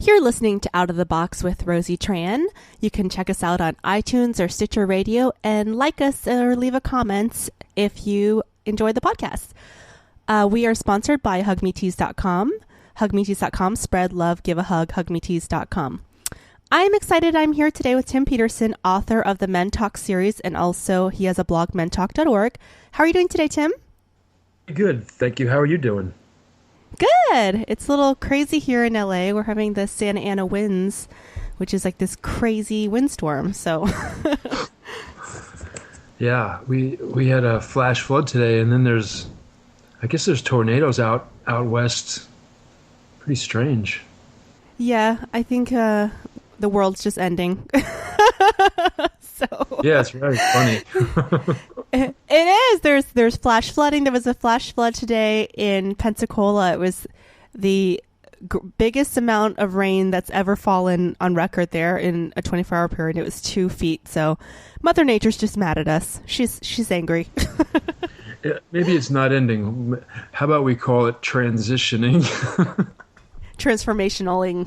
You're listening to Out of the Box with Rosie Tran. You can check us out on iTunes or Stitcher Radio and like us or leave a comment if you enjoy the podcast. We are sponsored by hugmetees.com. Hugmetees.com, spread love, give a hug, hugmetees.com. I'm excited. I'm here today with Tim Peterson, author of the Men Talk series, and also he has a blog, mentalk.org. How are you doing today, Tim? Good. Thank you. How are you doing? Good. It's a little crazy here in LA. We're having the Santa Ana winds, which is like this crazy windstorm. So yeah, we had a flash flood today, and then there's tornadoes out west. Pretty strange. Yeah, I think the world's just ending. So yeah, it's very funny. It is. There's flash flooding. There was a flash flood today in Pensacola. It was the biggest amount of rain that's ever fallen on record there in a 24-hour period. It was 2 feet. So Mother Nature's just mad at us. She's angry. Yeah, maybe it's not ending. How about we call it transitioning? Transformationaling.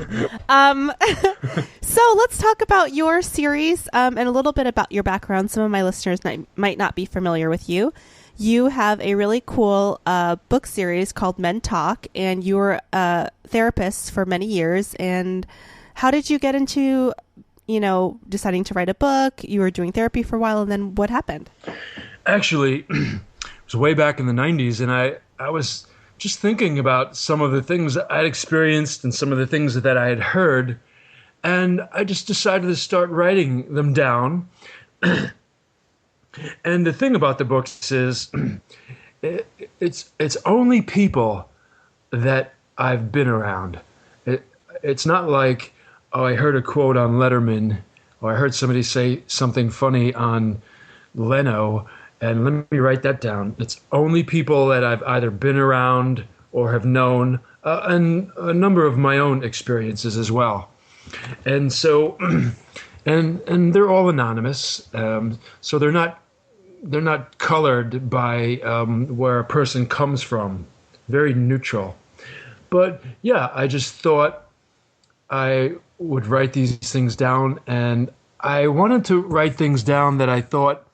So let's talk about your series and a little bit about your background. Some of my listeners might not be familiar with you. You have a really cool book series called Men Talk, and you were a therapist for many years. And how did you get into, deciding to write a book? You were doing therapy for a while, and then what happened? Actually, it was way back in the 90s, and I was just thinking about some of the things I'd experienced and some of the things that I had heard, and I just decided to start writing them down. And the thing about the books is it's only people that I've been around. It's not like, oh, I heard a quote on Letterman, or I heard somebody say something funny on Leno, and let me write that down. It's only people that I've either been around or have known, and a number of my own experiences as well. And so, and they're all anonymous. So they're not colored by where a person comes from. Very neutral. But yeah, I just thought I would write these things down, and I wanted to write things down that I thought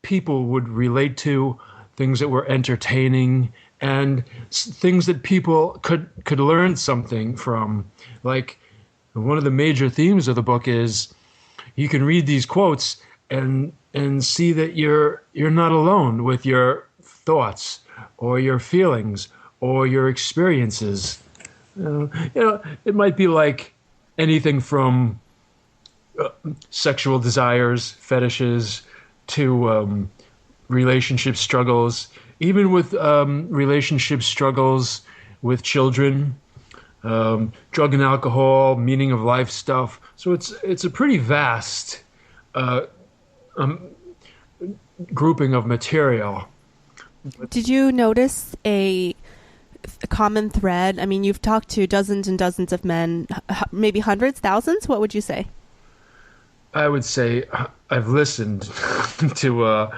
people would relate to, things that were entertaining, and things that people could learn something from. Like, one of the major themes of the book is you can read these quotes and see that you're not alone with your thoughts or your feelings or your experiences. It might be like anything from sexual desires, fetishes, to relationship struggles, even with relationship struggles with children, drug and alcohol, meaning of life stuff. So it's a pretty vast grouping of material. Did you notice a common thread? I mean, you've talked to dozens and dozens of men, maybe hundreds, thousands. What would you say? I would say I've listened to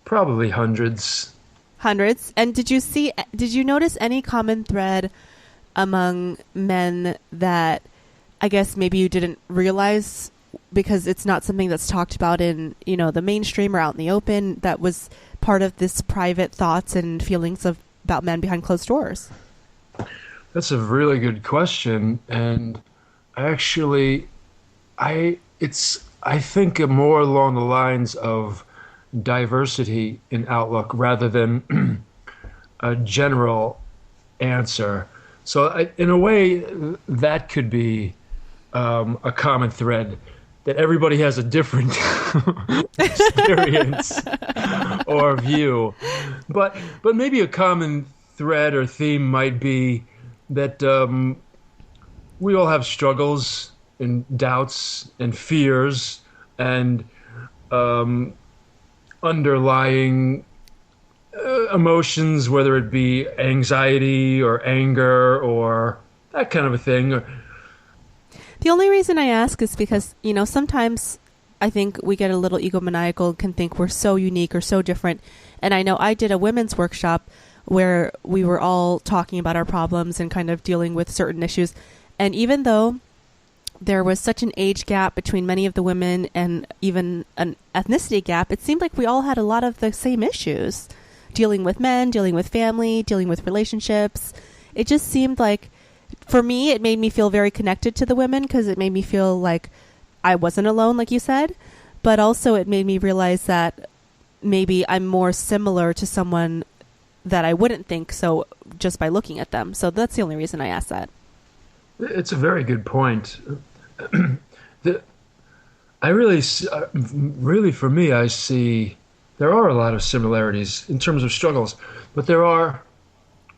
probably hundreds. Hundreds. And did you notice any common thread among men that I guess maybe you didn't realize because it's not something that's talked about in, the mainstream or out in the open, that was part of this private thoughts and feelings about men behind closed doors? That's a really good question. And actually, I think more along the lines of diversity in outlook rather than a general answer. So in a way, that could be a common thread, that everybody has a different experience or view. But maybe a common thread or theme might be that we all have struggles and doubts and fears and underlying emotions, whether it be anxiety or anger or that kind of a thing. The only reason I ask is because, sometimes I think we get a little egomaniacal and can think we're so unique or so different. And I know I did a women's workshop where we were all talking about our problems and kind of dealing with certain issues. And even though there was such an age gap between many of the women and even an ethnicity gap, it seemed like we all had a lot of the same issues. Dealing with men, dealing with family, dealing with relationships. It just seemed like, for me, it made me feel very connected to the women because it made me feel like I wasn't alone, like you said. But also it made me realize that maybe I'm more similar to someone that I wouldn't think so just by looking at them. So that's the only reason I asked that. It's a very good point. I really, for me, I see there are a lot of similarities in terms of struggles, but there are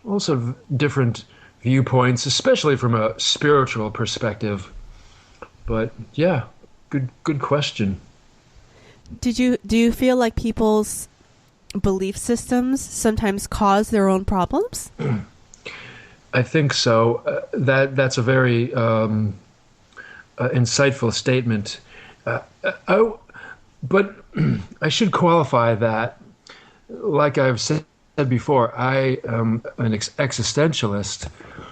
also different viewpoints, especially from a spiritual perspective. But yeah, good question. Do you feel like people's belief systems sometimes cause their own problems? I think so. That's a very insightful statement. But I should qualify that, like I've said before, I am an existentialist.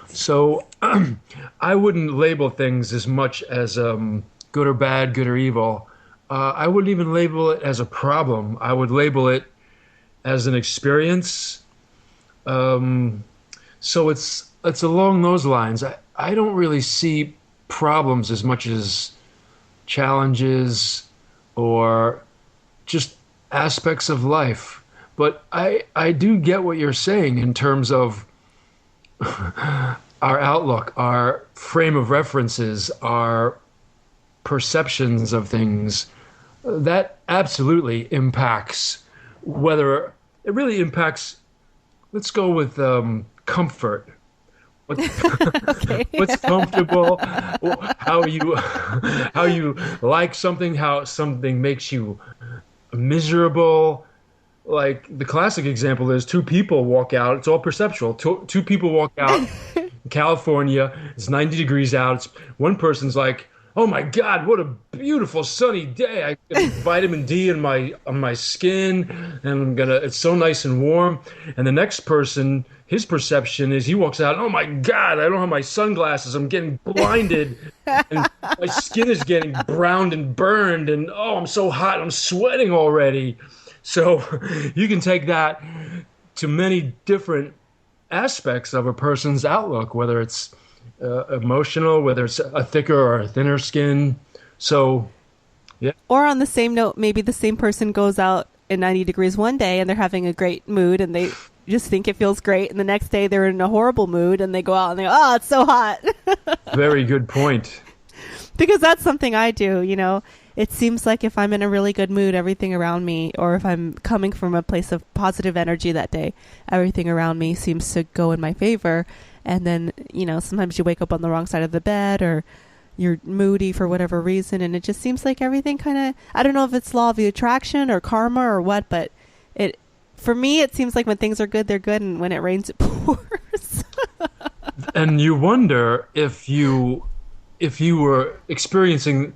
So I wouldn't label things as much as good or bad, good or evil. I wouldn't even label it as a problem. I would label it as an experience. So it's along those lines. I don't really see problems as much as challenges or just aspects of life. But I do get what you're saying in terms of our outlook, our frame of references, our perceptions of things. That absolutely impacts whether it really impacts. Let's go with comfort. Okay. What's comfortable? How you like something? How something makes you miserable? Like the classic example is two people walk out. It's all perceptual. Two people walk out in California. It's 90 degrees out. One person's like, "Oh my God, what a beautiful sunny day! I get vitamin D on my skin, and it's so nice and warm." And the next person, his perception is he walks out, "Oh my God, I don't have my sunglasses. I'm getting blinded, and my skin is getting browned and burned, and oh, I'm so hot. I'm sweating already." So you can take that to many different aspects of a person's outlook, whether it's emotional, whether it's a thicker or a thinner skin. So, yeah. Or on the same note, maybe the same person goes out in 90 degrees one day and they're having a great mood and they just think it feels great. And the next day they're in a horrible mood and they go out and they go, "Oh, it's so hot." Very good point. Because that's something I do, you know. It seems like if I'm in a really good mood, everything around me, or if I'm coming from a place of positive energy that day, everything around me seems to go in my favor. And then, you know, sometimes you wake up on the wrong side of the bed or you're moody for whatever reason. And it just seems like everything kind of, I don't know if it's law of the attraction or karma or what, but for me, it seems like when things are good, they're good. And when it rains, it pours. And you wonder if you were experiencing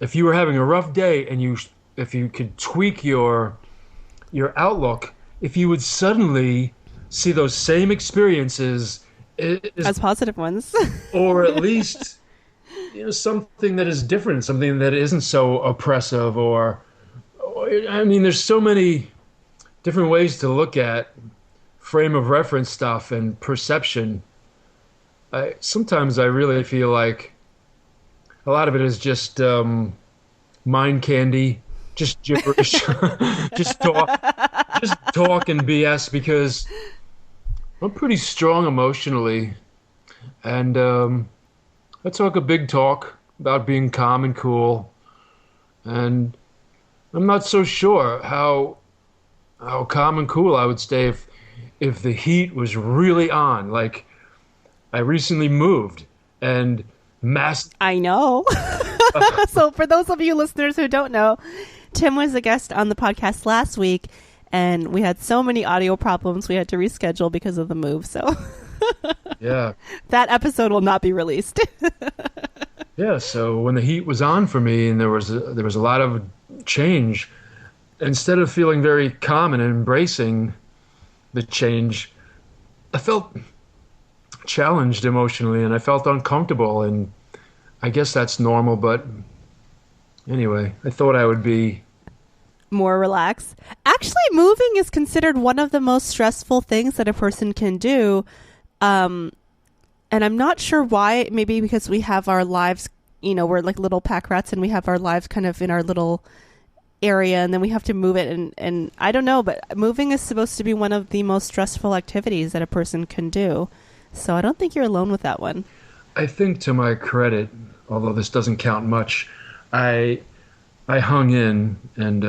if you were having a rough day and if you could tweak your outlook, if you would suddenly see those same experiences as positive ones, or at least something that is different, something that isn't so oppressive, or I mean, there's so many different ways to look at frame of reference stuff and perception. Sometimes I really feel like a lot of it is just mind candy, just gibberish, just talk and BS, because I'm pretty strong emotionally, and I talk a big talk about being calm and cool, and I'm not so sure how calm and cool I would stay if the heat was really on. Like, I recently moved, and I know. So for those of you listeners who don't know, Tim was a guest on the podcast last week, and we had so many audio problems we had to reschedule because of the move. So yeah, that episode will not be released. Yeah, so when the heat was on for me and there was a lot of change, instead of feeling very calm and embracing the change, I felt challenged emotionally, and I felt uncomfortable, and I guess that's normal, but anyway, I thought I would be. More relaxed. Actually, moving is considered one of the most stressful things that a person can do. Um, and I'm not sure why. Maybe because we have our lives, we're like little pack rats and we have our lives kind of in our little area and then we have to move it. And I don't know, but moving is supposed to be one of the most stressful activities that a person can do. So I don't think you're alone with that one. I think to my credit, although this doesn't count much, I I hung in, and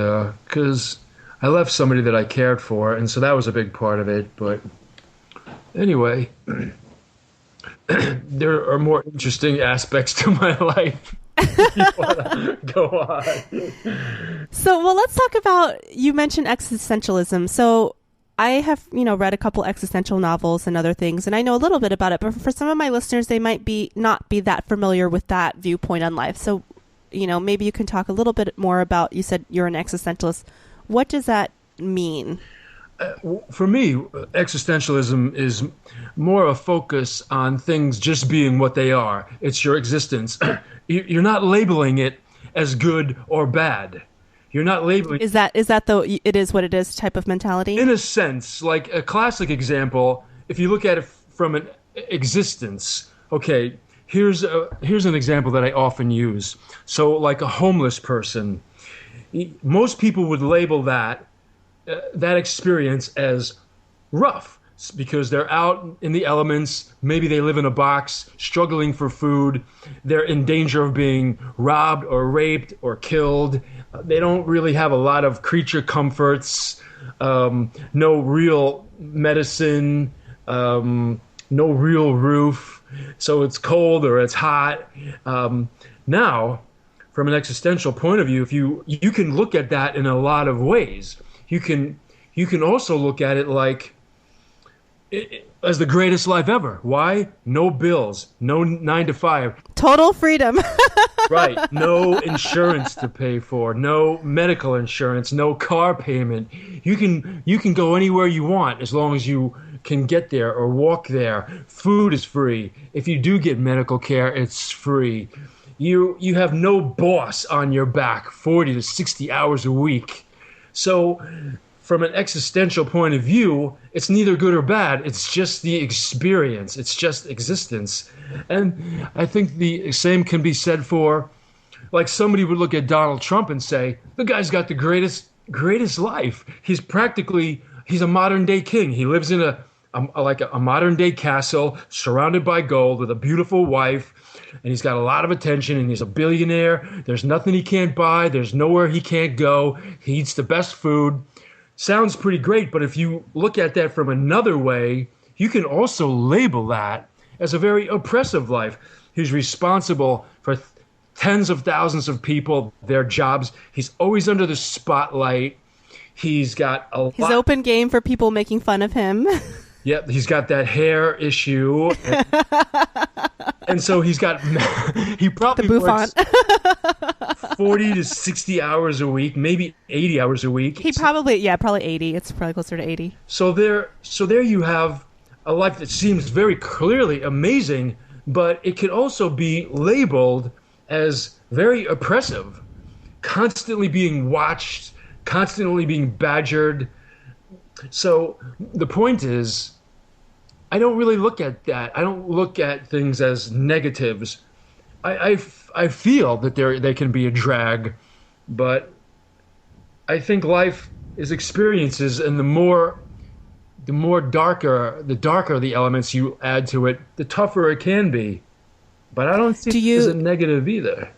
because I left somebody that I cared for, and so that was a big part of it. But anyway, there are more interesting aspects to my life. If you want to go on. So, well, let's talk about, you mentioned existentialism. So I have, read a couple existential novels and other things, and I know a little bit about it, but for some of my listeners, they might not be that familiar with that viewpoint on life. So, maybe you can talk a little bit more about, you said you're an existentialist. What does that mean? For me, existentialism is more a focus on things just being what they are. It's your existence. You're not labeling it as good or bad. You're not labeling. Is that the it is what it is type of mentality? In a sense, like a classic example, if you look at it from an existence, okay, here's an example that I often use. So like a homeless person, most people would label that experience as rough because they're out in the elements. Maybe they live in a box, struggling for food. They're in danger of being robbed or raped or killed. They don't really have a lot of creature comforts, no real medicine, no real roof. So it's cold or it's hot. Now, from an existential point of view, if you can look at that in a lot of ways. You can also look at it like as the greatest life ever. Why? No bills, no 9 to 5. Total freedom. Right. No insurance to pay for, no medical insurance, no car payment. You can go anywhere you want as long as you can get there or walk there. Food is free. If you do get medical care, it's free. You have no boss on your back 40 to 60 hours a week. So from an existential point of view, it's neither good or bad. It's just the experience. It's just existence. And I think the same can be said for, like, somebody would look at Donald Trump and say, the guy's got the greatest life. He's a modern day king. He lives in a modern day castle surrounded by gold with a beautiful wife. And he's got a lot of attention, and he's a billionaire. There's nothing he can't buy. There's nowhere he can't go. He eats the best food. Sounds pretty great, but if you look at that from another way, you can also label that as a very oppressive life. He's responsible for tens of thousands of people, their jobs. He's always under the spotlight. He's got a lot. He's open game for people making fun of him. Yep, he's got that hair issue. And so he probably works 40 to 60 hours a week, maybe 80 hours a week. Probably 80. It's probably closer to 80. So there you have a life that seems very clearly amazing, but it could also be labeled as very oppressive, constantly being watched, constantly being badgered. So the point is, I don't really look at that. I don't look at things as negatives. I feel that they can be a drag, but I think life is experiences, and the darker the elements you add to it, the tougher it can be. But I don't see it as a negative either.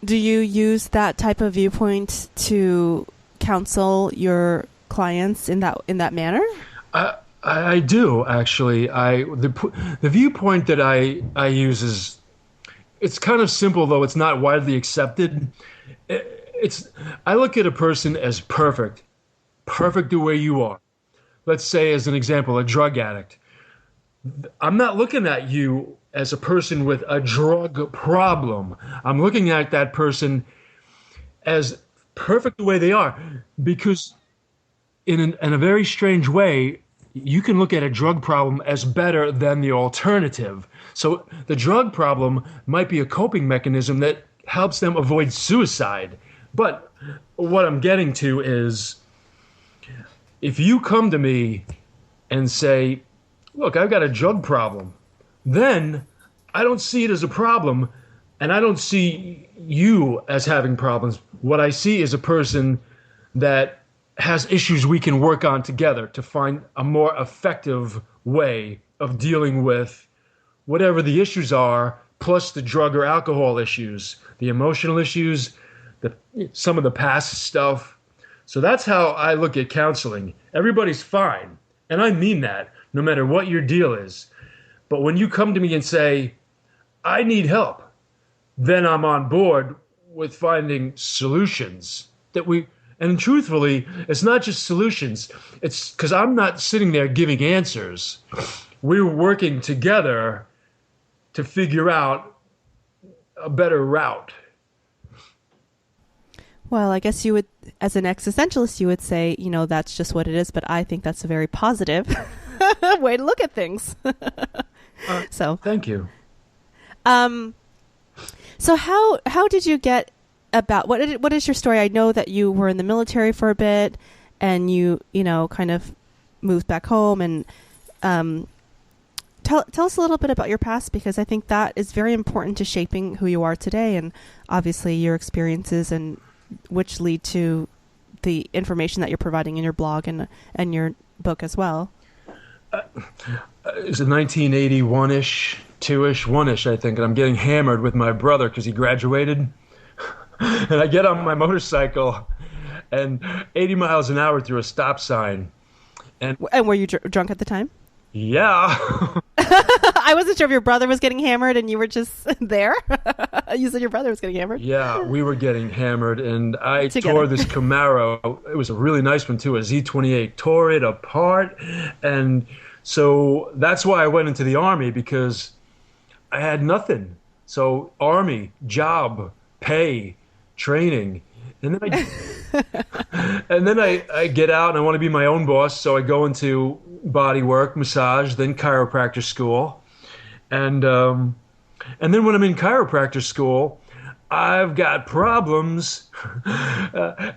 Do you use that type of viewpoint to counsel your clients in that manner? I do, actually. The viewpoint that I use is, it's kind of simple, though it's not widely accepted. I look at a person as perfect the way you are. Let's say, as an example, a drug addict. I'm not looking at you as a person with a drug problem. I'm looking at that person as perfect the way they are, because in a very strange way, you can look at a drug problem as better than the alternative. So the drug problem might be a coping mechanism that helps them avoid suicide. But what I'm getting to is, if you come to me and say, look, I've got a drug problem, then I don't see it as a problem, and I don't see you as having problems. What I see is a person that has issues we can work on together to find a more effective way of dealing with whatever the issues are, plus the drug or alcohol issues, the emotional issues, some of the past stuff. So that's how I look at counseling. Everybody's fine, and I mean that, no matter what your deal is. But when you come to me and say, I need help, then I'm on board with finding solutions and truthfully, it's not just solutions. It's because I'm not sitting there giving answers. We're working together to figure out a better route. Well, I guess you would, as an existentialist, you would say, that's just what it is. But I think that's a very positive way to look at things. So thank you. So how did you get about what is your story? I know that you were in the military for a bit, and you kind of moved back home, and tell us a little bit about your past, because I think that is very important to shaping who you are today, and obviously your experiences, and which lead to the information that you're providing in your blog and your book as well. It's a 1981-ish, 2-ish, 1-ish, I think, and I'm getting hammered with my brother because he graduated. And I get on my motorcycle and 80 miles an hour through a stop sign. And were you drunk at the time? Yeah. I wasn't sure if your brother was getting hammered and you were just there. You said your brother was getting hammered? Yeah, we were getting hammered, and I tore this Camaro. It was a really nice one, too, a Z28. Tore it apart. And so that's why I went into the Army, because I had nothing. So Army, job, pay, training, and then I get out and I want to be my own boss, so I go into body work, massage, then chiropractor school, and then when I'm in chiropractor school, I've got problems,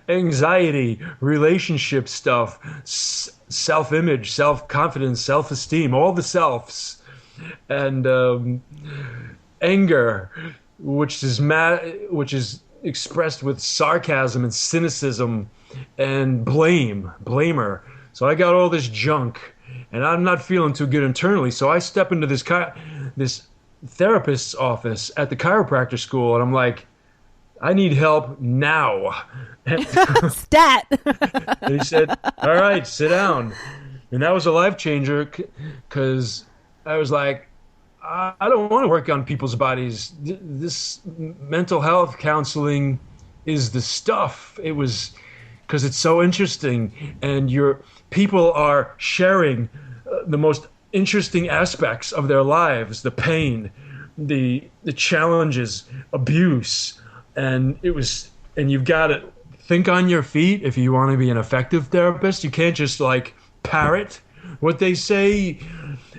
anxiety, relationship stuff, self-image, self-confidence, self-esteem, all the selves, and anger, which is expressed with sarcasm and cynicism and blamer. So I got all this junk, and I'm not feeling too good internally. So I step into this therapist's office at the chiropractor school, and I'm like, I need help now. Stat. And he said, all right, sit down. And that was a life changer, because I was like, I don't want to work on people's bodies. This mental health counseling is the stuff. It was because it's so interesting, and people are sharing the most interesting aspects of their lives, the pain, the challenges, abuse, and you've got to think on your feet if you want to be an effective therapist. You can't just parrot what they say,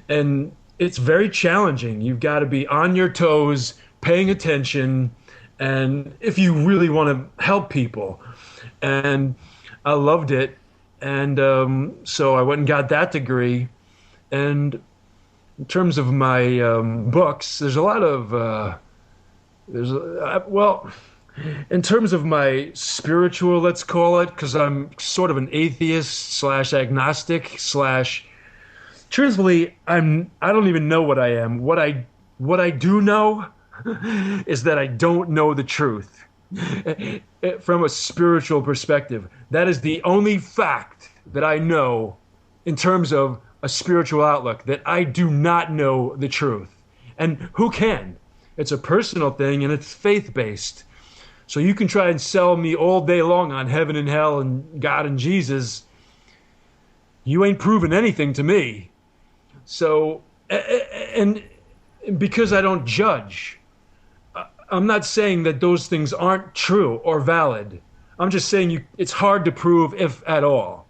and it's very challenging. You've got to be on your toes, paying attention, and if you really want to help people. And I loved it. And so I went and got that degree. And in terms of my books, there's a lot of, in terms of my spiritual, let's call it, because I'm sort of an atheist / agnostic / truthfully, I don't even know what I am. What I do know is that I don't know the truth. From a spiritual perspective, that is the only fact that I know in terms of a spiritual outlook, that I do not know the truth. And who can? It's a personal thing, and it's faith-based. So you can try and sell me all day long on heaven and hell and God and Jesus. You ain't proven anything to me. So, and because I don't judge, I'm not saying that those things aren't true or valid. I'm just saying it's hard to prove, if at all.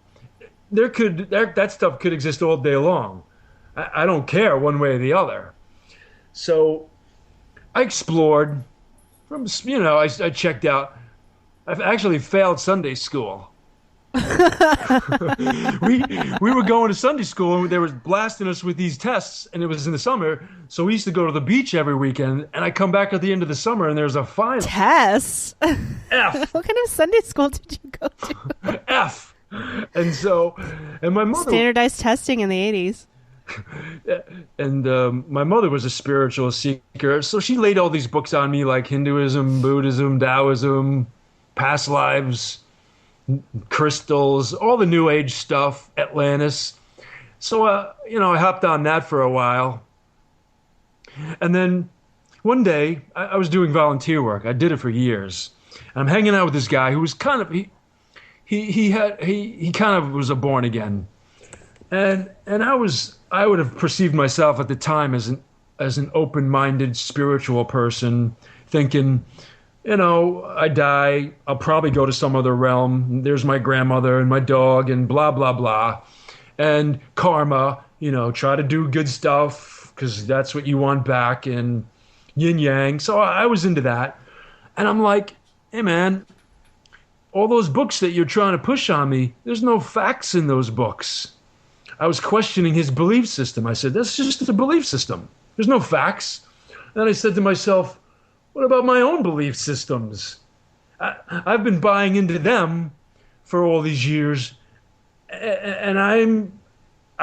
that stuff could exist all day long. I don't care one way or the other. So I explored I checked out. I've actually failed Sunday school. we were going to Sunday school and they were blasting us with these tests, and it was in the summer, so we used to go to the beach every weekend, and I come back at the end of the summer and there's a final. Tests? F. What kind of Sunday school did you go to? F. And my mother standardized testing in the 80s. And my mother was a spiritual seeker, so she laid all these books on me, like Hinduism, Buddhism, Taoism, past lives, crystals, all the New Age stuff, Atlantis. So, I hopped on that for a while. And then one day, I was doing volunteer work. I did it for years. And I'm hanging out with this guy who was kind of, he kind of was a born again. And I would have perceived myself at the time as an open-minded spiritual person, thinking, I die, I'll probably go to some other realm. There's my grandmother and my dog and blah, blah, blah. And karma, try to do good stuff because that's what you want back, and yin yang. So I was into that. And I'm like, hey, man, all those books that you're trying to push on me, there's no facts in those books. I was questioning his belief system. I said, that's just a belief system. There's no facts. And I said to myself, what about my own belief systems? I've been buying into them for all these years, and I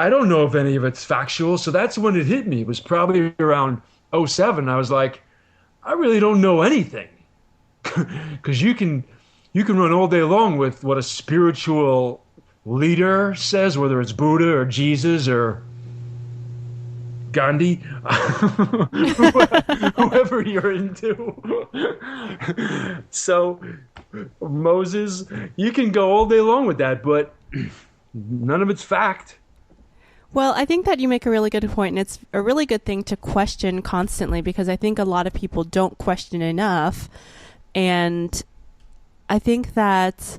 don't know if any of it's factual. So that's when it hit me. It was probably around 2007. I was like, I really don't know anything. Because you can run all day long with what a spiritual leader says, whether it's Buddha or Jesus or Gandhi, whoever you're into. So Moses, you can go all day long with that, but none of it's fact. Well, I think that you make a really good point, and it's a really good thing to question constantly, because I think a lot of people don't question enough. And I think that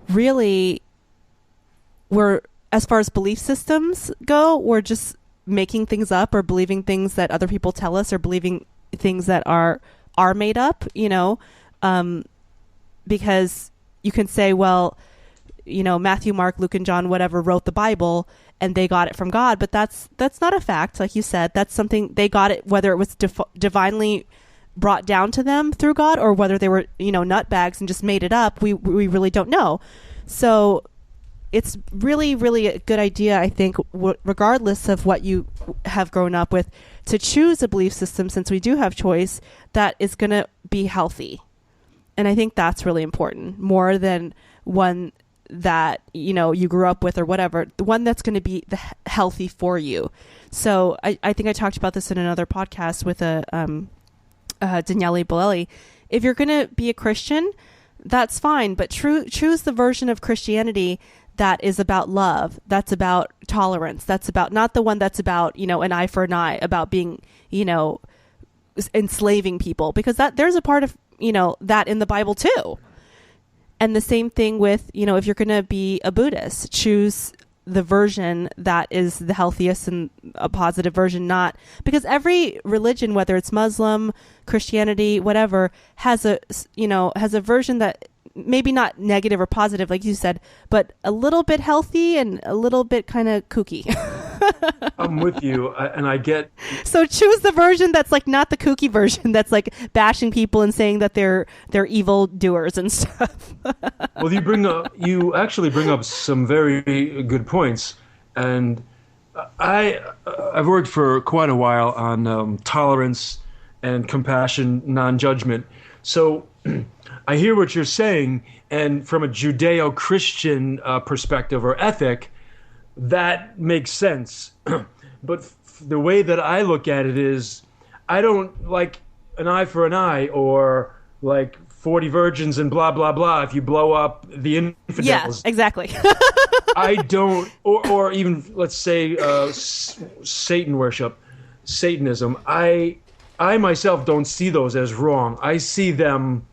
really as far as belief systems go, we're just making things up or believing things that other people tell us, or believing things that are made up, because you can say, well, Matthew, Mark, Luke, and John, whatever, wrote the Bible and they got it from God, but that's not a fact. Like you said, that's something they got it, whether it was divinely brought down to them through God, or whether they were, nutbags and just made it up. We really don't know. So it's really, really a good idea, I think, regardless of what you have grown up with, to choose a belief system, since we do have choice, that is going to be healthy. And I think that's really important, more than one that, you grew up with or whatever, the one that's going to be healthy for you. So I think I talked about this in another podcast with Daniele Bolelli. If you're going to be a Christian, that's fine, but choose the version of Christianity that is about love, that's about tolerance, that's about, not the one that's about, an eye for an eye, about being, enslaving people, because there's a part of, that in the Bible too. And the same thing with, if you're going to be a Buddhist, choose the version that is the healthiest and a positive version, not because every religion, whether it's Muslim, Christianity, whatever, has a version that maybe not negative or positive, like you said, but a little bit healthy and a little bit kind of kooky. I'm with you, and I get. So choose the version that's like not the kooky version that's like bashing people and saying that they're evil doers and stuff. Well, you actually bring up some very good points, and I've worked for quite a while on tolerance and compassion, non-judgment. So I hear what you're saying, and from a Judeo-Christian perspective or ethic, that makes sense. But the way that I look at it is, I don't like an eye for an eye, or like 40 virgins and blah, blah, blah, if you blow up the infidels. Yeah, exactly. I don't, or even, let's say, Satan worship, Satanism. I myself don't see those as wrong. I see them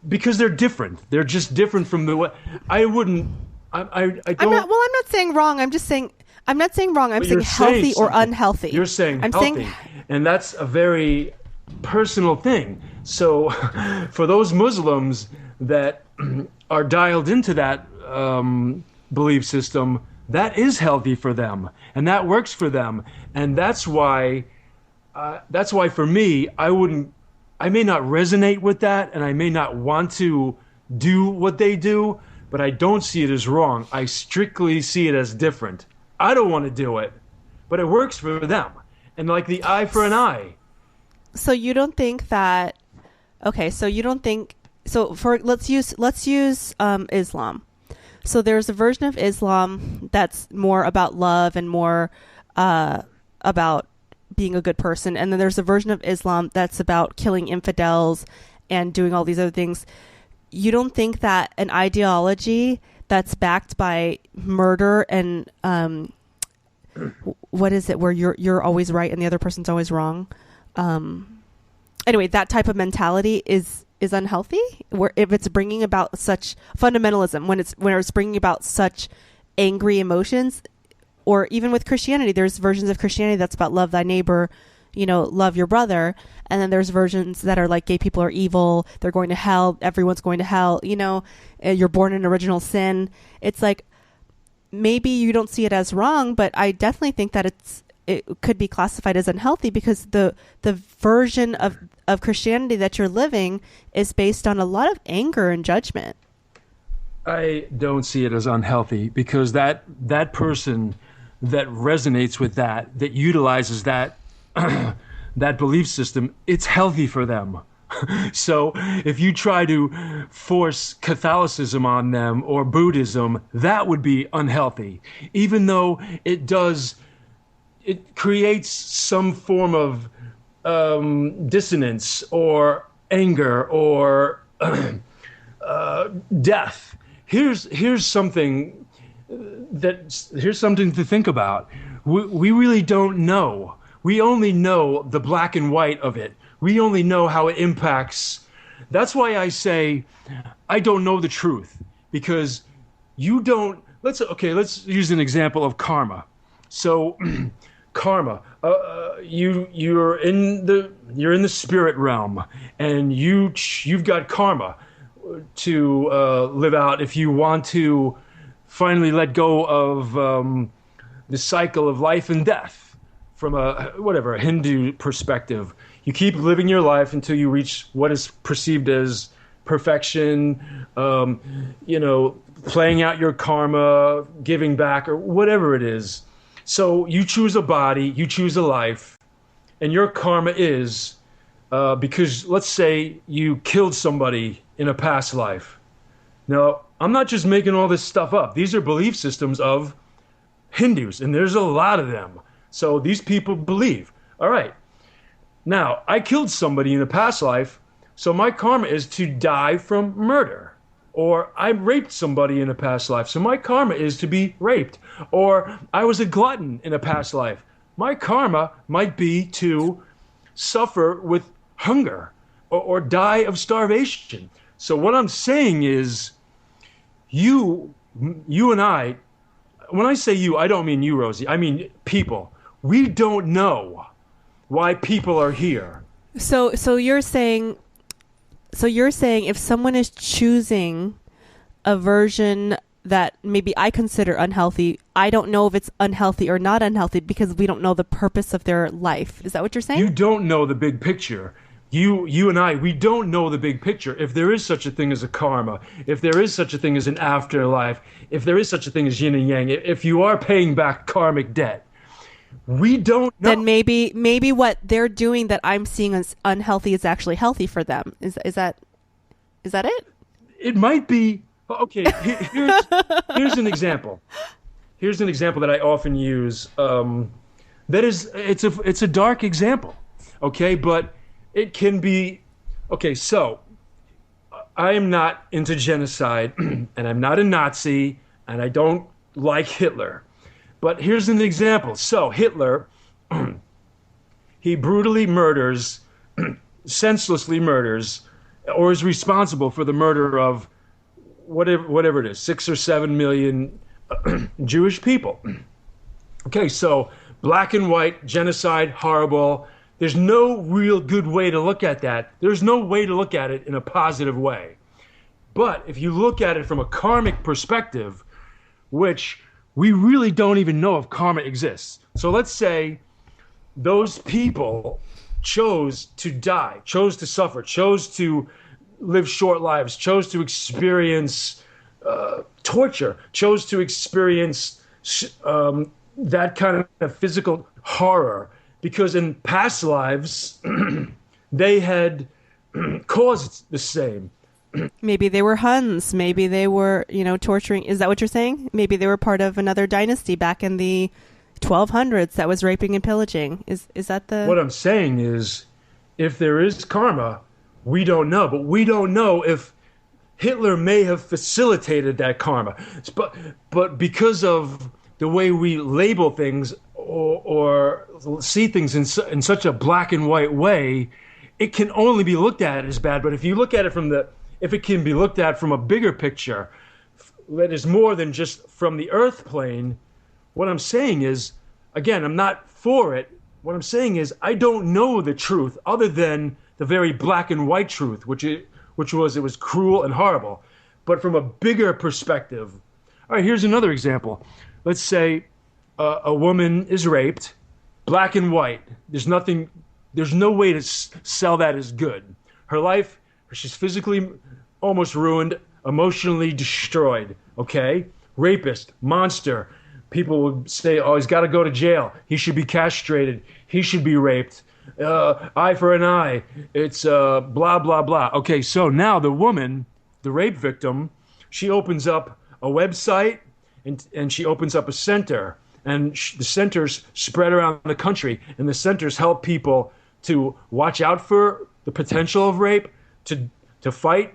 because they're different. They're just different from the way. I wouldn't I I'm don't. not saying wrong. I'm just saying. I'm not saying wrong. I'm But saying you're saying healthy or something. unhealthy. You're saying I'm healthy, saying and that's a very personal thing. So, for those Muslims that are dialed into that belief system, that is healthy for them, and that works for them, and that's why. That's why for me, I may not resonate with that, and I may not want to do what they do, but I don't see it as wrong. I strictly see it as different. I don't want to do it, but it works for them. And like the eye for an eye. so. You don't think that? Okay, so you don't think so. For let's use Islam. So there's a version of Islam that's more about love and more about being a good person, and then there's a version of Islam that's about killing infidels and doing all these other things. You don't think that an ideology that's backed by murder and what is it, where you're always right and the other person's always wrong? Anyway, that type of mentality is unhealthy. Where if it's bringing about such fundamentalism, when it's bringing about such angry emotions, or even with Christianity, there's versions of Christianity that's about love thy neighbor, love your brother, and then there's versions that are like gay people are evil, they're going to hell, everyone's going to hell, you're born in original sin. It's like maybe you don't see it as wrong, but I definitely think that it could be classified as unhealthy because the version of Christianity that you're living is based on a lot of anger and judgment. I don't see it as unhealthy because that person that resonates with that utilizes that that belief system, it's healthy for them. So if you try to force Catholicism on them or Buddhism, that would be unhealthy, even though it creates some form of dissonance or anger or death. Here's something to think about. We really don't know. We only know the black and white of it. We only know how it impacts. That's why I say I don't know the truth, because you don't. Let's use an example of karma. So karma, you're in the spirit realm, and you've got karma to live out if you want to finally let go of the cycle of life and death from a Hindu perspective. You keep living your life until you reach what is perceived as perfection, playing out your karma, giving back, or whatever it is. So you choose a body, you choose a life, and your karma is because let's say you killed somebody in a past life. Now, I'm not just making all this stuff up. These are belief systems of Hindus, and there's a lot of them. So these people believe, all right, now I killed somebody in a past life, so my karma is to die from murder. Or I raped somebody in a past life, so my karma is to be raped. Or I was a glutton in a past life. My karma might be to suffer with hunger or die of starvation. So what I'm saying is, you and I, when I say you, I don't mean you, Rosie. I mean people. We don't know why people are here. So you're saying if someone is choosing a version that maybe I consider unhealthy, I don't know if it's unhealthy or not unhealthy because we don't know the purpose of their life. Is that what you're saying? You don't know the big picture. You and I, we don't know the big picture. If there is such a thing as a karma, if there is such a thing as an afterlife, if there is such a thing as yin and yang, if you are paying back karmic debt, we don't know. Then maybe what they're doing that I'm seeing as unhealthy is actually healthy for them. Is that it? It might be. Okay, here's an example. Here's an example that I often use. It's a dark example. Okay, but it can be. Okay, so I am not into genocide, and I'm not a Nazi, and I don't like Hitler. But here's an example. So Hitler, he brutally murders, senselessly murders, or is responsible for the murder of whatever it is, 6 or 7 million Jewish people. Okay, so black and white, genocide, horrible. There's no real good way to look at that. There's no way to look at it in a positive way. But if you look at it from a karmic perspective, which we really don't even know if karma exists. So let's say those people chose to die, chose to suffer, chose to live short lives, chose to experience torture, chose to experience that kind of physical horror, because in past lives they had caused the same. Maybe they were Huns. Maybe they were, torturing. Is that what you're saying? Maybe they were part of another dynasty back in the 1200s that was raping and pillaging. Is that the... What I'm saying is, if there is karma, we don't know. But we don't know if Hitler may have facilitated that karma. But because of the way we label things or see things in such a black and white way, it can only be looked at as bad. But if you look at it if it can be looked at from a bigger picture that is more than just from the earth plane, what I'm saying is, again, I'm not for it. What I'm saying is I don't know the truth other than the very black and white truth, which was it was cruel and horrible. But from a bigger perspective, all right, here's another example. Let's say a woman is raped, black and white. There's no way to sell that as good. Her life, she's physically almost ruined, emotionally destroyed, okay? Rapist, monster. People would say, oh, he's got to go to jail. He should be castrated. He should be raped. Eye for an eye. It's blah, blah, blah. Okay, so now the woman, the rape victim, she opens up a website and she opens up a center. And the centers spread around the country. And the centers help people to watch out for the potential of rape, to fight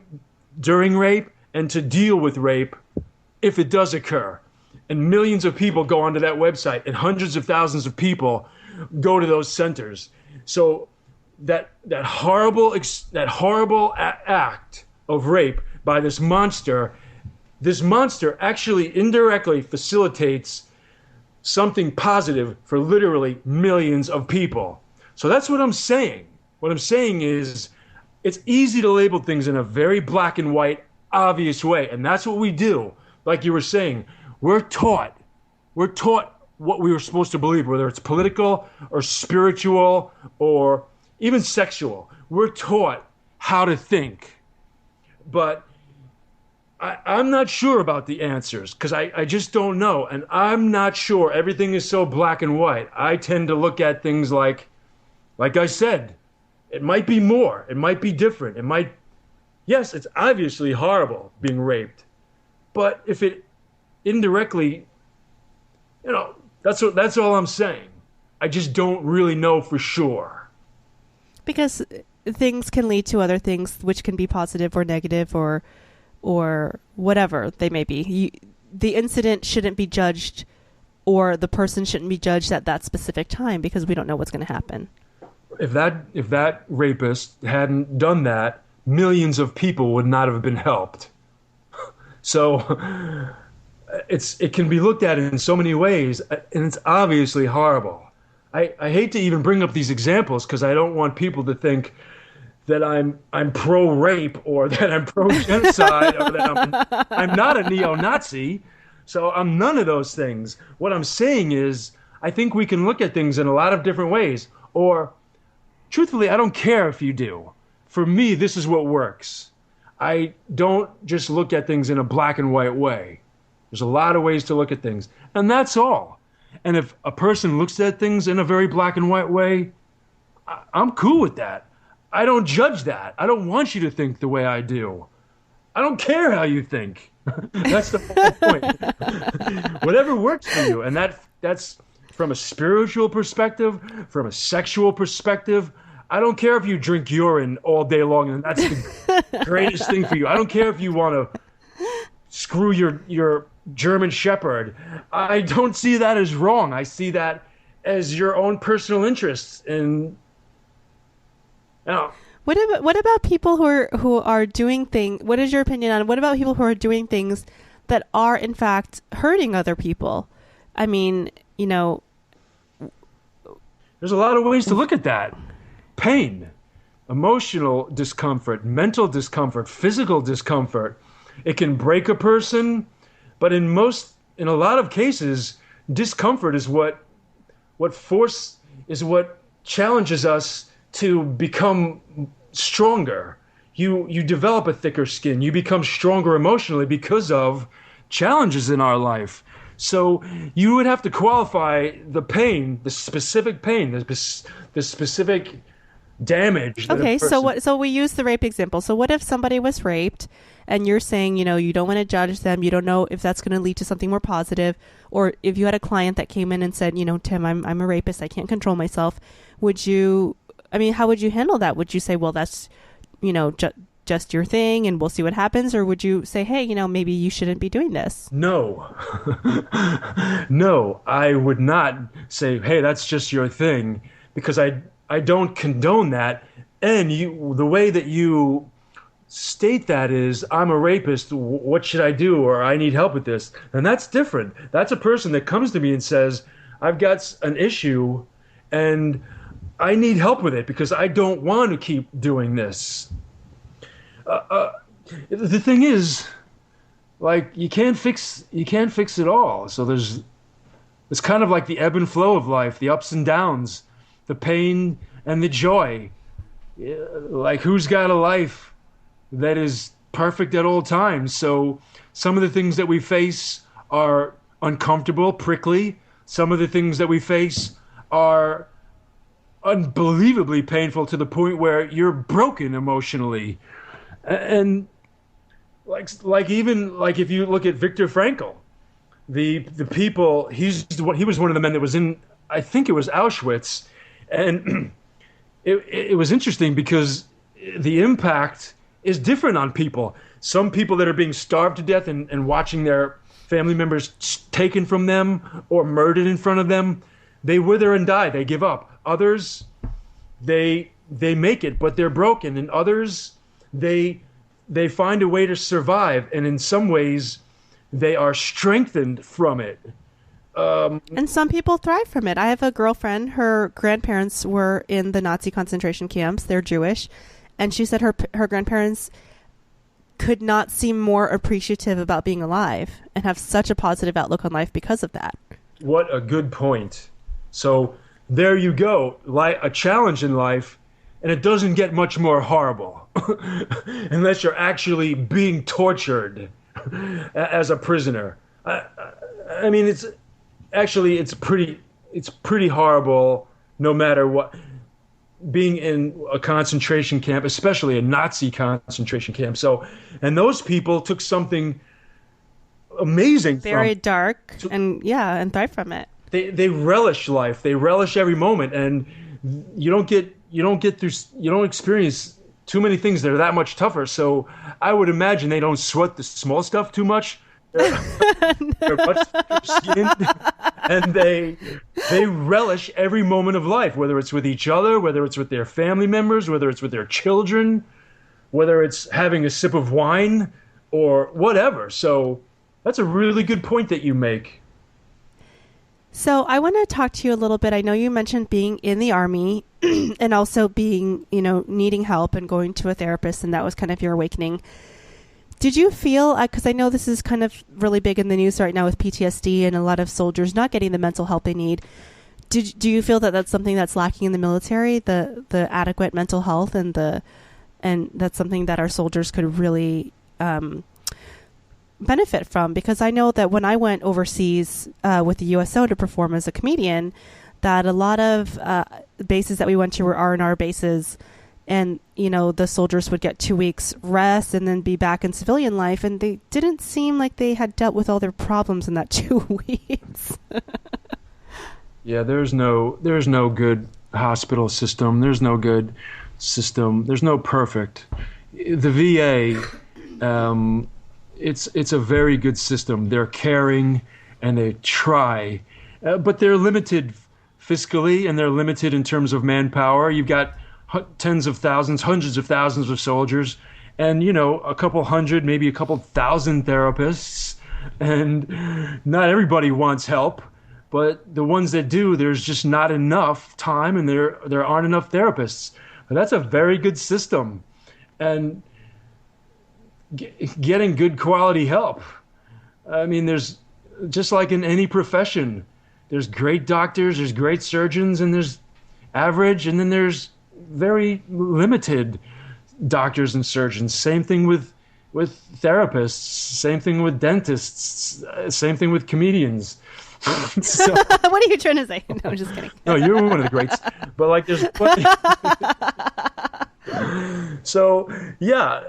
during rape, and to deal with rape if it does occur. And millions of people go onto that website, and hundreds of thousands of people go to those centers. So that horrible act of rape by this monster actually indirectly facilitates something positive for literally millions of people. So that's what I'm saying. What I'm saying is it's easy to label things in a very black and white, obvious way. And that's what we do. Like you were saying, we're taught what we were supposed to believe, whether it's political or spiritual or even sexual. We're taught how to think. But I'm not sure about the answers because I just don't know. And I'm not sure everything is so black and white. I tend to look at things like I said, it might be more. It might be different. Yes, it's obviously horrible being raped. But if it indirectly, that's all I'm saying. I just don't really know for sure. Because things can lead to other things, which can be positive or negative or whatever they may be. The incident shouldn't be judged, or the person shouldn't be judged at that specific time because we don't know what's going to happen. If that rapist hadn't done that, millions of people would not have been helped. So it can be looked at in so many ways, and it's obviously horrible. I hate to even bring up these examples because I don't want people to think that I'm pro-rape or that I'm pro-genocide or that I'm not a neo-Nazi. So I'm none of those things. What I'm saying is I think we can look at things in a lot of different ways. Or, truthfully, I don't care if you do. For me, this is what works. I don't just look at things in a black and white way. There's a lot of ways to look at things. And that's all. And if a person looks at things in a very black and white way, I'm cool with that. I don't judge that. I don't want you to think the way I do. I don't care how you think. That's the whole point. Whatever works for you. And that's from a spiritual perspective, from a sexual perspective. I don't care if you drink urine all day long and that's the greatest thing for you. I don't care if you want to screw your German Shepherd. I don't see that as wrong. I see that as your own personal interests. And What about people who are doing things? What is your opinion on what about people who are doing things that are in fact hurting other people? I mean, There's a lot of ways to look at that. Pain, emotional discomfort, mental discomfort, physical discomfort. It can break a person, but in a lot of cases, discomfort is what challenges us to become stronger. You develop a thicker skin. You become stronger emotionally because of challenges in our life. So you would have to qualify the pain, the specific pain, the specific damage. Okay, so we use the rape example. So what if somebody was raped and you're saying, you don't want to judge them, you don't know if that's going to lead to something more positive, or if you had a client that came in and said, Tim, I'm a rapist, I can't control myself, how would you handle that? Would you say, well, that's, just your thing and we'll see what happens? Or would you say, hey, maybe you shouldn't be doing this? No. No, I would not say, hey, that's just your thing, because I don't condone that. And the way that you state that is, I'm a rapist, what should I do? Or I need help with this. And that's different. That's a person that comes to me and says, I've got an issue and I need help with it because I don't want to keep doing this. The thing is, like, you can't fix it all. So it's kind of like the ebb and flow of life, the ups and downs, the pain and the joy. Like, who's got a life that is perfect at all times? So some of the things that we face are uncomfortable, prickly. Some of the things that we face are unbelievably painful to the point where you're broken emotionally. And even if you look at Viktor Frankl, the people, he was one of the men that was in, I think it was Auschwitz, and it was interesting because the impact is different on people. Some people that are being starved to death and watching their family members taken from them or murdered in front of them, they wither and die. They give up. Others, they make it, but they're broken. And others, they find a way to survive. And in some ways, they are strengthened from it. And some people thrive from it. I have a girlfriend, her grandparents were in the Nazi concentration camps. They're Jewish. And she said her grandparents could not seem more appreciative about being alive and have such a positive outlook on life because of that. What a good point. So there you go, a challenge in life, and it doesn't get much more horrible unless you're actually being tortured as a prisoner. I mean, it's pretty horrible no matter what. Being in a concentration camp, especially a Nazi concentration camp. So, and those people took something amazing, very dark, and thrive from it. They relish life. They relish every moment, and you don't experience too many things that are that much tougher. So I would imagine they don't sweat the small stuff too much. They're much skinned, and they relish every moment of life, whether it's with each other, whether it's with their family members, whether it's with their children, whether it's having a sip of wine or whatever. So that's a really good point that you make. So I want to talk to you a little bit. I know you mentioned being in the Army and also being, needing help and going to a therapist, and that was kind of your awakening. Did you feel, because I know this is kind of really big in the news right now with PTSD and a lot of soldiers not getting the mental help they need. Do you feel that that's something that's lacking in the military, the adequate mental health, and that's something that our soldiers could really benefit from? Because I know that when I went overseas with the USO to perform as a comedian, that a lot of bases that we went to were R&R bases. And, the soldiers would get 2 weeks rest and then be back in civilian life. And they didn't seem like they had dealt with all their problems in that 2 weeks. Yeah, there's no good hospital system. There's no good system. There's no perfect. The VA, it's a very good system. They're caring and they try, but they're limited fiscally and they're limited in terms of manpower. You've got tens of thousands, hundreds of thousands of soldiers, and a couple hundred, maybe a couple thousand therapists, and not everybody wants help, but the ones that do, there's just not enough time, and there aren't enough therapists. But that's a very good system, and getting good quality help. I mean, there's just like in any profession, there's great doctors, there's great surgeons, and there's average, and then there's very limited doctors and surgeons. Same thing with therapists, same thing with dentists, same thing with comedians. So, what are you trying to say? No, I'm just kidding. No, you're one of the greats. But like there's so yeah,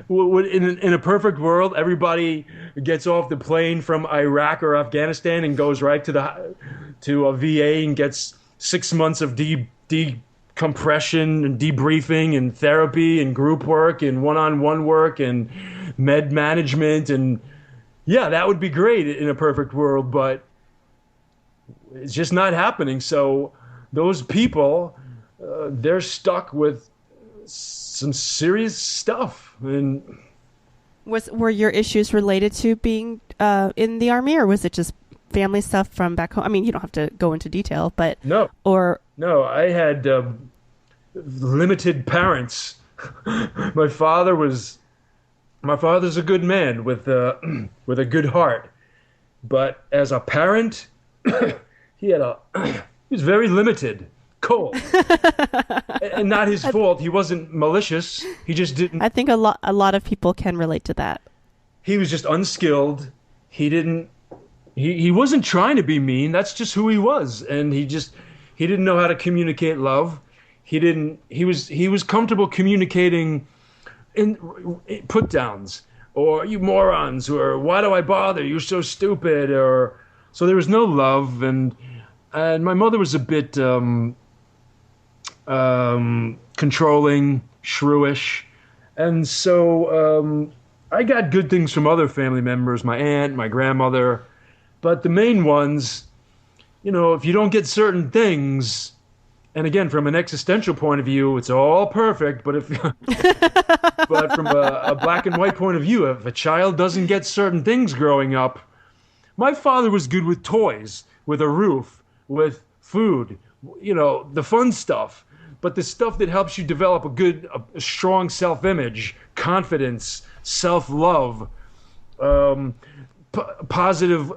in a perfect world, everybody gets off the plane from Iraq or Afghanistan and goes right to a VA and gets 6 months of decompression and debriefing and therapy and group work and one-on-one work and med management, and yeah, that would be great in a perfect world, but it's just not happening. So those people, they're stuck with some serious stuff. And were your issues related to being in the Army, or was it just family stuff from back home? I mean, you don't have to go into detail, but no, I had limited parents. My father's a good man with a good heart, but as a parent, he was very limited, cold, and not his fault. He wasn't malicious. He just didn't. I think a lot of people can relate to that. He was just unskilled. He wasn't trying to be mean. That's just who he was, and he didn't know how to communicate love. He was comfortable communicating in put downs, or you morons, or why do I bother? You're so stupid, or so there was no love, and my mother was a bit controlling, shrewish, and so I got good things from other family members, my aunt, my grandmother, but the main ones, if you don't get certain things, and again, from an existential point of view, it's all perfect, but but from a black and white point of view, if a child doesn't get certain things growing up, my father was good with toys, with a roof, with food, the fun stuff, but the stuff that helps you develop a strong self-image, confidence, self-love, positive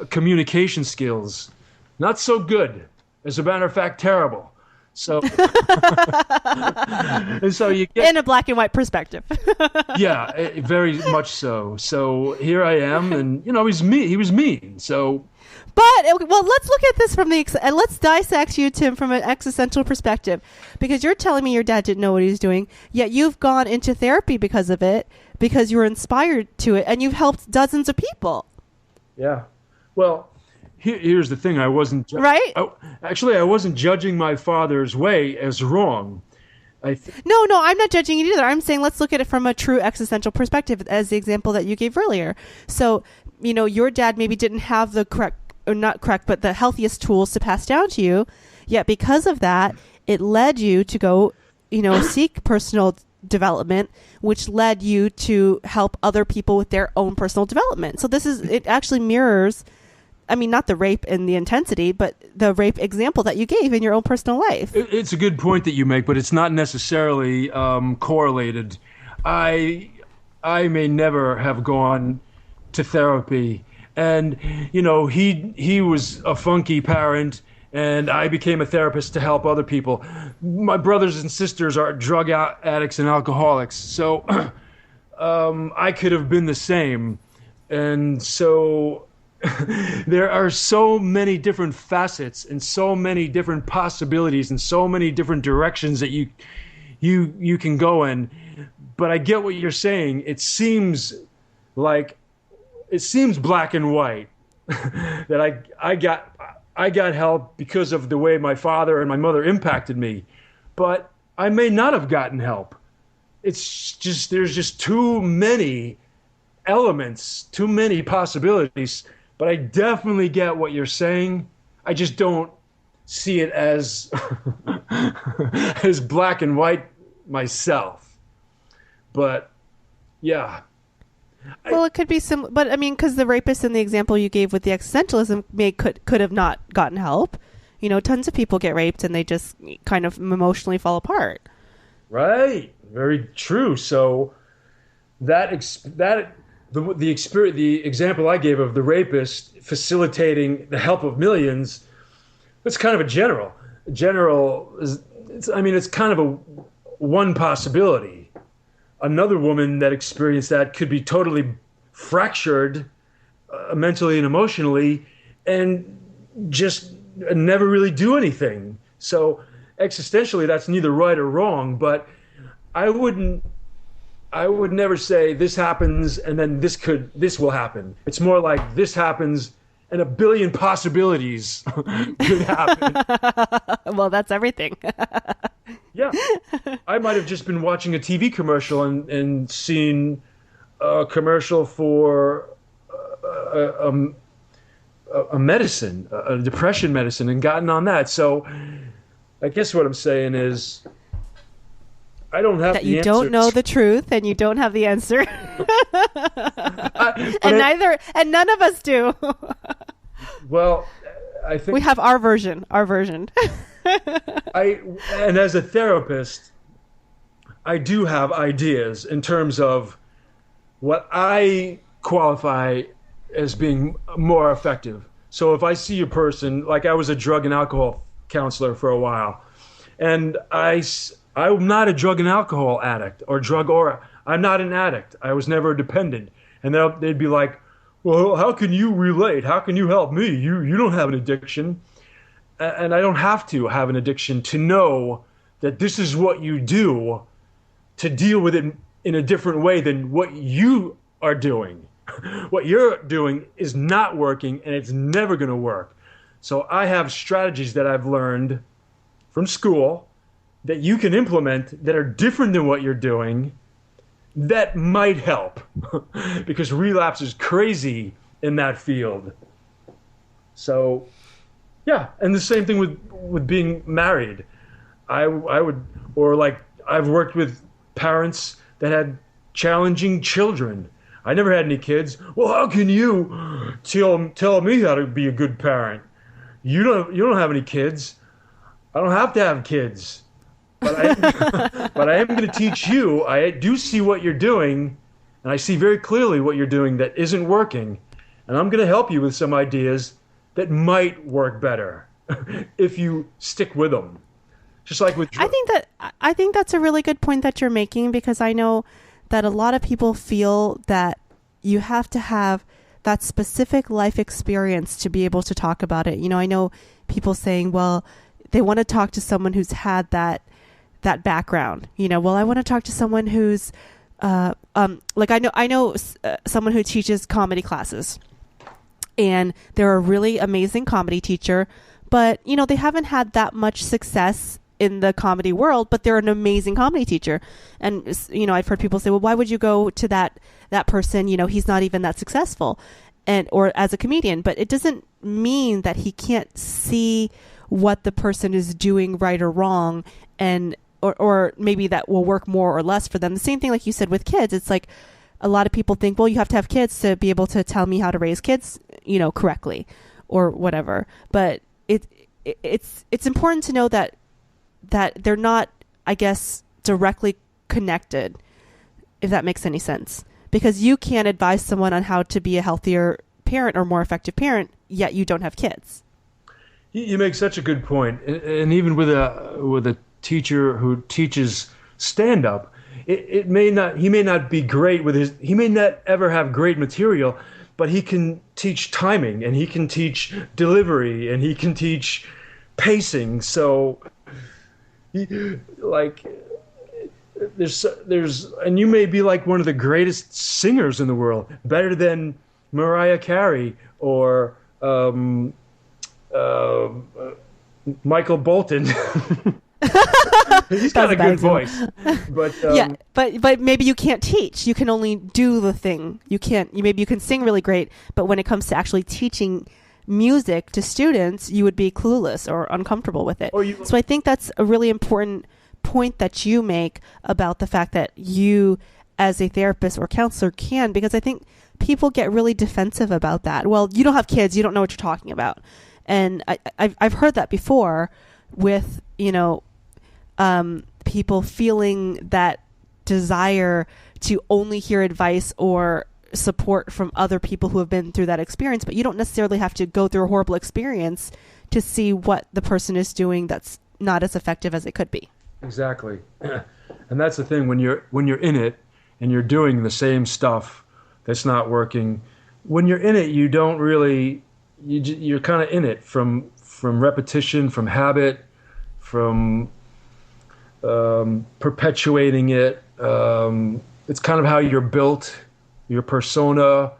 communication skills, not so good. As a matter of fact, terrible. So, and so you get in a black and white perspective. Yeah, very much so. So here I am, and he's me. He was mean. So, but let's look at this and let's dissect you, Tim, from an existential perspective, because you're telling me your dad didn't know what he was doing, yet you've gone into therapy because of it, because you were inspired to it, and you've helped dozens of people. Yeah. Well, here's the thing. I wasn't right. I wasn't judging my father's way as wrong. No, I'm not judging it either. I'm saying let's look at it from a true existential perspective, as the example that you gave earlier. So, your dad maybe didn't have the but the healthiest tools to pass down to you. Yet because of that, it led you to go, seek personal development, which led you to help other people with their own personal development. So it actually mirrors, I mean, not the rape and the intensity, but the rape example that you gave in your own personal life. It's a good point that you make, but it's not necessarily correlated. I may never have gone to therapy, and he was a funky parent, and I became a therapist to help other people. My brothers and sisters are drug addicts and alcoholics, so I could have been the same, and so. There are so many different facets and so many different possibilities and so many different directions that you can go in. But I get what you're saying. It seems black and white that I got help because of the way my father and my mother impacted me. But I may not have gotten help. It's just there's just too many elements, too many possibilities. But I definitely get what you're saying. I just don't see it as as black and white myself. But yeah. Well, it could be some, but I mean, because the rapist in the example you gave with the existentialism could have not gotten help. You know, tons of people get raped and they just kind of emotionally fall apart. Right. Very true. So the example I gave of the rapist facilitating the help of millions, that's kind of a general. It's kind of a one possibility. Another woman that experienced that could be totally fractured mentally and emotionally and just never really do anything. So existentially, that's neither right or wrong, but I would never say this happens and then this will happen. It's more like this happens and a billion possibilities could happen. Well, that's everything. Yeah. I might have just been watching a TV commercial and seen a commercial for a medicine, a depression medicine, and gotten on that. So I guess what I'm saying is I don't have that the you answers. don't know the truth and you don't have the answer. And none of us do. Well, I think we have our version. And as a therapist, I do have ideas in terms of what I qualify as being more effective. So if I see a person, like I was a drug and alcohol counselor for a while, and I'm not a drug and alcohol addict I'm not an addict. I was never dependent. And they'd be like, well, how can you relate? How can you help me? You don't have an addiction. And I don't have to have an addiction to know that this is what you do to deal with it in a different way than what you are doing. What you're doing is not working and it's never going to work. So I have strategies that I've learned from school that you can implement that are different than what you're doing that might help because relapse is crazy in that field. So yeah, and the same thing with being married. I've worked with parents that had challenging children. I never had any kids. Well, how can you tell me how to be a good parent? You don't have any kids. I don't have to have kids. But I am going to teach you. I do see what you're doing, and I see very clearly what you're doing that isn't working. And I'm going to help you with some ideas that might work better if you stick with them. Just like with drugs. I think that's a really good point that you're making, because I know that a lot of people feel that you have to have that specific life experience to be able to talk about it. You know, I know people saying, well, they want to talk to someone who's had that background. You know, well, I want to talk to someone who's like I know someone who teaches comedy classes, and they're a really amazing comedy teacher, but you know, they haven't had that much success in the comedy world, but they're an amazing comedy teacher. And you know, I've heard people say, well, why would you go to that person? You know, he's not even that successful, or as a comedian. But it doesn't mean that he can't see what the person is doing right or wrong, and or maybe that will work more or less for them. The same thing, like you said, with kids. It's like a lot of people think, well, you have to have kids to be able to tell me how to raise kids, you know, correctly or whatever. But it's important to know that they're not, I guess, directly connected, if that makes any sense. Because you can't advise someone on how to be a healthier parent or more effective parent, yet you don't have kids. You make such a good point. And even with a teacher who teaches stand-up, he may not be great with he may not ever have great material, but he can teach timing, and he can teach delivery, and he can teach pacing. So there's and you may be like one of the greatest singers in the world, better than Mariah Carey or Michael Bolton. He's got a good voice, but yeah, but maybe you can't teach. You can only do the thing. Maybe you can sing really great, but when it comes to actually teaching music to students, you would be clueless or uncomfortable with it. So I think that's a really important point that you make about the fact that you, as a therapist or counselor, can, because I think people get really defensive about that. Well, you don't have kids, you don't know what you're talking about. And I've heard that before with, people feeling that desire to only hear advice or support from other people who have been through that experience, but you don't necessarily have to go through a horrible experience to see what the person is doing that's not as effective as it could be. Exactly. And that's the thing, when you're in it and you're doing the same stuff that's not working, when you're in it, you don't really, you're kind of in it from repetition, from habit, from perpetuating it. It's kind of how you're built, your persona,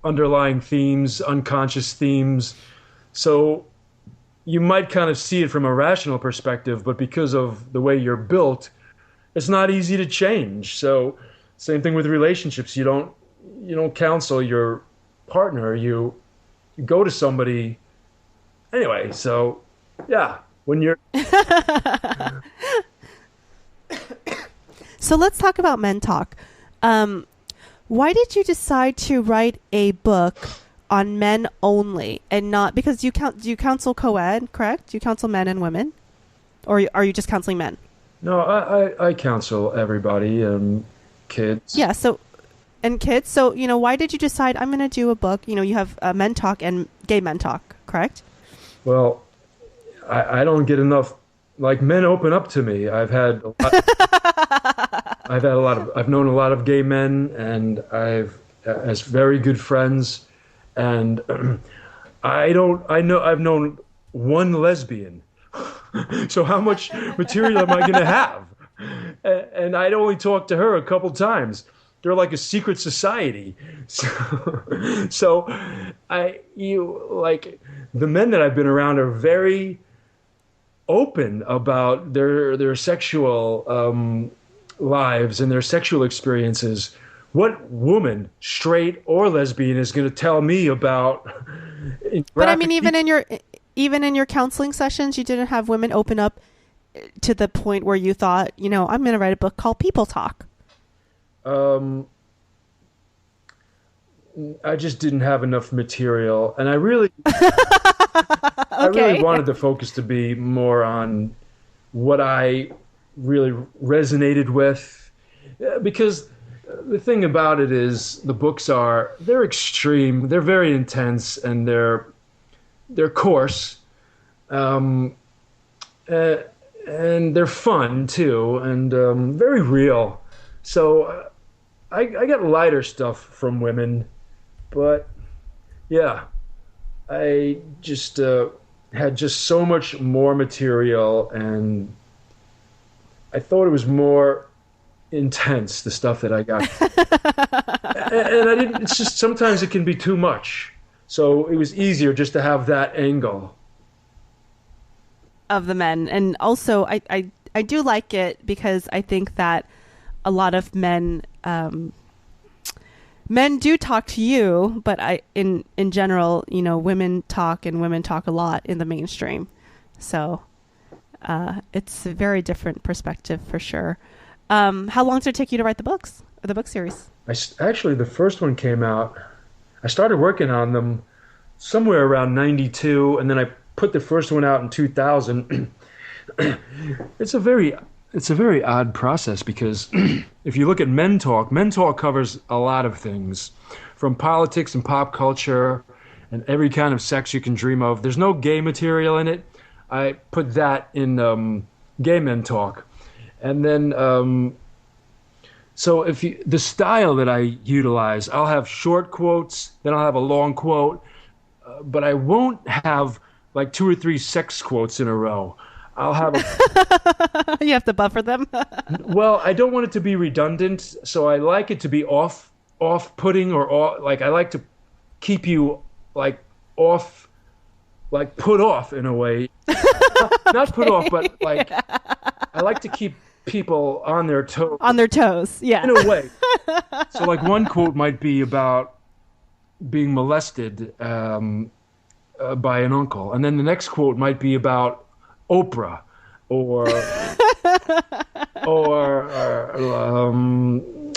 underlying themes, unconscious themes. So you might kind of see it from a rational perspective, but because of the way you're built, it's not easy to change. So same thing with relationships. You don't counsel your partner. You go to somebody anyway. So yeah, when you're So let's talk about Men Talk. Why did you decide to write a book on men only and not, because you counsel co-ed, correct? You counsel men and women, or are you just counseling men? No, I counsel everybody and kids. Yeah. So, and kids. So, why did you decide I'm going to do a book? You have Men Talk and Gay Men Talk, correct? Well, I don't get enough, men open up to me. I've known a lot of gay men, and as very good friends, and I've known one lesbian. So how much material am I going to have? And I'd only talked to her a couple times. They're like a secret society. So the men that I've been around are very open about their sexual lives and their sexual experiences. What woman, straight or lesbian, is going to tell me about? But I mean, even in your counseling sessions, you didn't have women open up to the point where you thought, I'm going to write a book called People Talk. I just didn't have enough material, and I really wanted the focus to be more on what I really resonated with, because the thing about it is they're extreme, they're very intense, and they're coarse, and they're fun too, and very real. So I got lighter stuff from women, but yeah, I just had just so much more material, and I thought it was more intense, the stuff that I got. And I didn't, it's just sometimes it can be too much. So it was easier just to have that angle of the men. And also I do like it because I think that a lot of men do talk to you, but in general, women talk a lot in the mainstream. So it's a very different perspective for sure. How long did it take you to write the books, or the book series? Actually, the first one came out, I started working on them somewhere around 92, and then I put the first one out in 2000. It's a very odd process, because if you look at Men Talk covers a lot of things, from politics and pop culture and every kind of sex you can dream of. There's no gay material in it. I put that in Gay Men Talk. And then, so the style that I utilize, I'll have short quotes, then I'll have a long quote, but I won't have like 2 or 3 sex quotes in a row. I'll have You have to buffer them. Well, I don't want it to be redundant, so I like it to be off-putting, or I like to keep you off, put off in a way. Not put off, but I like to keep people on their toes. On their toes, yeah. In a way. So one quote might be about being molested, by an uncle, and then the next quote might be about Oprah, or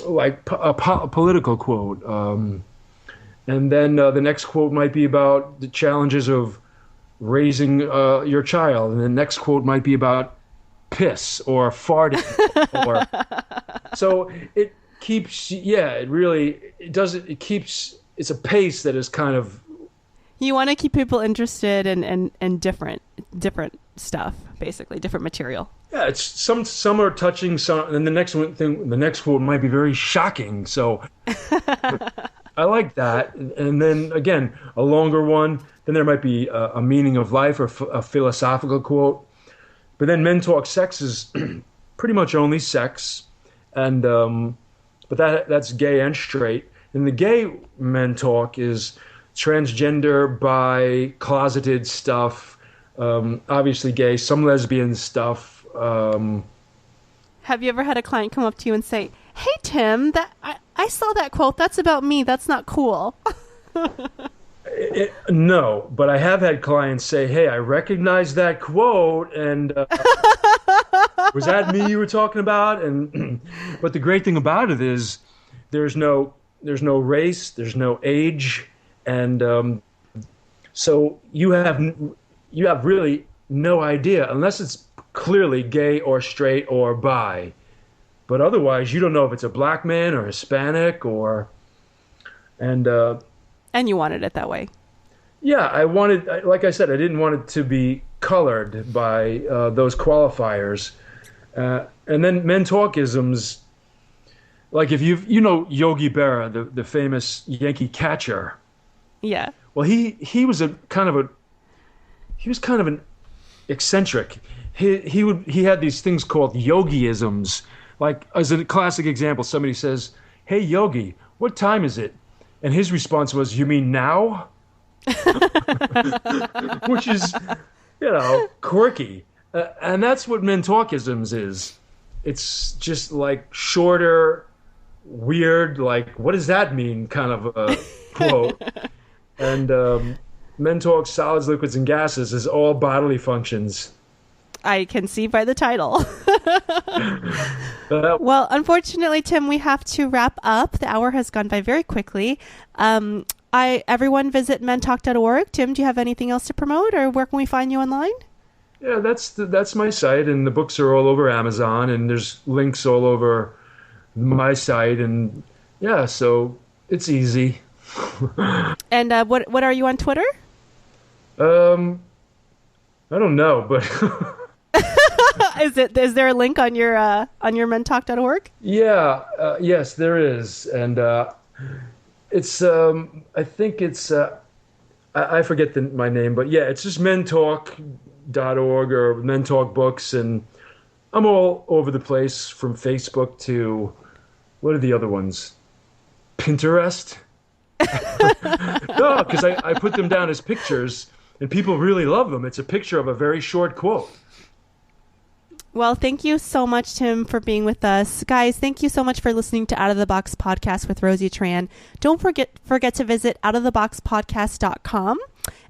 like a political quote, and then the next quote might be about the challenges of raising your child, and the next quote might be about piss or farting, or so it keeps. Yeah, it does. It keeps. It's a pace that is kind of. You want to keep people interested in different stuff, basically different material. Yeah, it's some are touching, some, and the next quote might be very shocking. So I like that. And then again, a longer one. Then there might be a meaning of life or a philosophical quote. But then Men Talk Sex is pretty much only sex, and but that's gay and straight. And the gay Men Talk is transgender, bi, closeted stuff. Obviously gay, some lesbian stuff. Have you ever had a client come up to you and say, "Hey Tim, I saw that quote. That's about me. That's not cool." No, but I have had clients say, "Hey, I recognize that quote, and was that me you were talking about?" And but the great thing about it is there's no race, there's no age, and so you have really no idea unless it's clearly gay or straight or bi. But otherwise, you don't know if it's a black man or Hispanic or And you wanted it that way. Yeah, like I said, I didn't want it to be colored by those qualifiers. And then Men Talkisms, like if you know Yogi Berra, the famous Yankee catcher. Yeah. Well, he was kind of an eccentric. He had these things called yogiisms. Like as a classic example, somebody says, "Hey Yogi, what time is it?" And his response was, "You mean now?" Which is, quirky. And that's what Men Talkisms is. It's just like shorter, weird, like, what does that mean kind of a quote. And Men Talk Solids, Liquids, and Gases is all bodily functions. I can see by the title. Well, unfortunately, Tim, we have to wrap up. The hour has gone by very quickly. Everyone visit mentalk.org. Tim, do you have anything else to promote, or where can we find you online? Yeah, that's my site, and the books are all over Amazon, and there's links all over my site, and yeah, so it's easy. And what are you on Twitter? I don't know, but is there a link on your mentalk.org? Yeah, yes, there is, and it's I think it's I forget my name, but yeah, it's just mentalk.org or Men Talk Books, and I'm all over the place from Facebook to what are the other ones? Pinterest? No, because I put them down as pictures. And people really love them. It's a picture of a very short quote. Well, thank you so much, Tim, for being with us. Guys, thank you so much for listening to Out of the Box Podcast with Rosie Tran. Don't forget to visit outoftheboxpodcast.com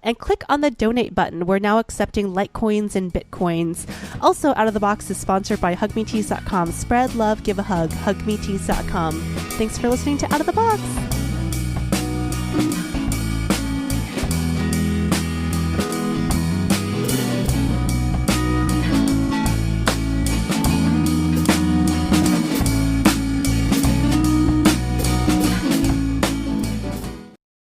and click on the donate button. We're now accepting Litecoins and Bitcoins. Also, Out of the Box is sponsored by hugmetees.com. Spread love, give a hug. hugmetees.com. Thanks for listening to Out of the Box.